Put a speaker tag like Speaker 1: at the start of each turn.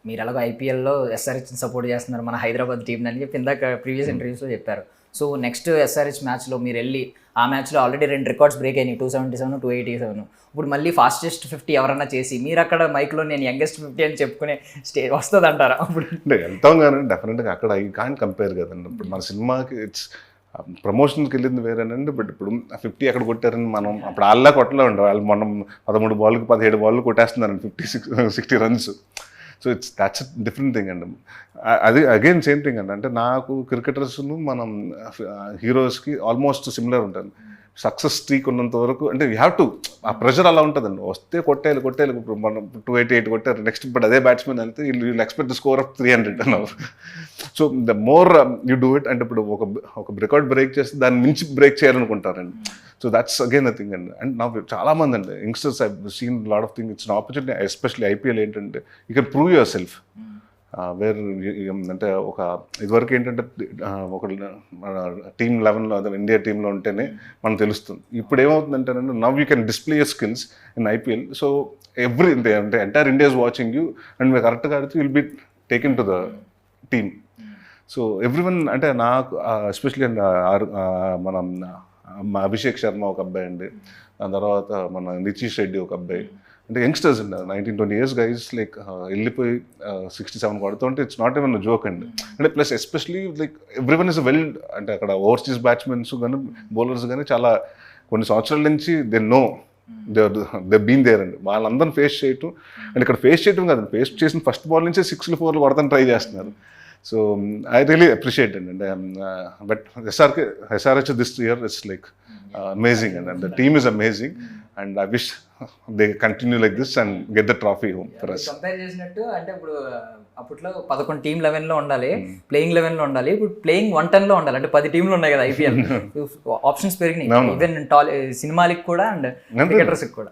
Speaker 1: మీరు ఎలాగో ఐపీఎల్లో ఎస్ఆర్హెచ్ని సపోర్ట్ చేస్తున్నారు మన హైదరాబాద్ టీం అని చెప్పి ఇందాక ప్రీవియస్ ఇంటర్వ్యూస్లో చెప్పారు. సో నెక్స్ట్ ఎస్ఆర్హెచ్ మ్యాచ్లో మీరు వెళ్ళి ఆ మ్యాచ్లో ఆల్రెడీ 2 రికార్డ్స్ బ్రేక్ అయినాయి, 277, 287. ఇప్పుడు మళ్ళీ ఫాస్టెస్ట్ 50 ఎవరన్నా చేసి మీరు అక్కడ మైక్లో నేను యంగెస్ట్ 50 అని చెప్పుకునే వస్తుంది అంటారా? అప్పుడు
Speaker 2: అంటే వెళ్తాం కానీ డెఫినెట్గా అక్కడ ఐ కాంట్ కంపేర్ కదండి. ఇప్పుడు మన సినిమాకి ఇట్స్ ప్రమోషన్కి వెళ్ళింది వేరేనండి. బట్ ఇప్పుడు 50 ఎక్కడ కొట్టారని మనం అప్పుడు వాళ్ళ కొట్టలే ఉండే వాళ్ళు. మనం 13 బాల్కి 17 బాల్ కొట్టేస్తున్నారండి 60 runs. So that's different thing అండి. అది అగైన్ సేమ్ థింగ్ అండి. అంటే నాకు క్రికెటర్స్ను మనం హీరోస్కి ఆల్మోస్ట్ సిమిలర్ ఉంటుంది. సక్సెస్ స్ట్రీక్ ఉన్నంత వరకు అంటే యూ హ్యావ్ టు, ఆ ప్రెషర్ అలా ఉంటుందండి. వస్తే కొట్టేయాలి. ఇప్పుడు మనం 288 కొట్టారు, నెక్స్ట్ ఇప్పుడు అదే బ్యాట్స్మెన్ వెళ్తే వీళ్ళు ఎక్స్పెక్ట్ ద స్కోర్ ఆఫ్ 300 అన్నారు. So the more you do it, అంటే ఇప్పుడు ఒక రికార్డ్ బ్రేక్ చేస్తే దాన్ని మించి బ్రేక్ చేయాలనుకుంటారండి. So that's again the thing అండి. అండ్ నాకు చాలామంది అండి youngsters I seen lot of thing. It's an opportunity, especially IPL ఏంటంటే you can prove yourself. Where అంటే ఒక ఇదివరకు ఏంటంటే ఒక టీమ్ 11లో అదే ఇండియా టీంలో ఉంటేనే మనం తెలుస్తుంది. ఇప్పుడు ఏమవుతుందంటే now you can display your skills in IPL. So every అంటే entire India is watching you and మీరు కరెక్ట్గా ఆడితే will be taken to the team. So everyone అంటే నాకు ఎస్పెషలీ మన అభిషేక్ శర్మ ఒక అబ్బాయి అండి, దాని తర్వాత మన నితీష్ రెడ్డి ఒక అబ్బాయి, అంటే యంగ్స్టర్స్ అండి 19-20 years గైస్ లైక్ వెళ్ళిపోయి 67 కొడుతుంటే ఇట్స్ నాట్ ఈవెన్ జోక్ అండి. అంటే plus especially like everyone is well, అంటే అక్కడ ఓవర్సీస్ బ్యాట్స్మెన్స్ కానీ బౌలర్స్ కానీ చాలా కొన్ని సంవత్సరాల నుంచి they know they been there అండి. వాళ్ళందరిని ఫేస్ చేయటం, అండ్ ఇక్కడ ఫేస్ చేయటం కాదండి, ఫేస్ చేసిన ఫస్ట్ బాల్ నుంచే 6 4 కొడతాను ట్రై చేస్తున్నారు. సో ఐ రియలీ అప్రిషియేట్ అండి. But SRH this year it's like amazing, and the team is amazing, and I wish they continue like this and get the trophy home for us.
Speaker 1: Compare చేసినట్టు అంటే ఇప్పుడు అప్పట్లో 11 team 11లో ఉండాలి, playing 11లో ఉండాలి, ఇప్పుడు playing 110లో ఉండాలి. అంటే 10 టీంలు ఉన్నాయి కదా ఐపీఎల్. ఆప్షన్స్ పెరిగినాయి ఈవెన్ సినిమాలకు కూడా అండ్ క్రికెటర్స్కి కూడా.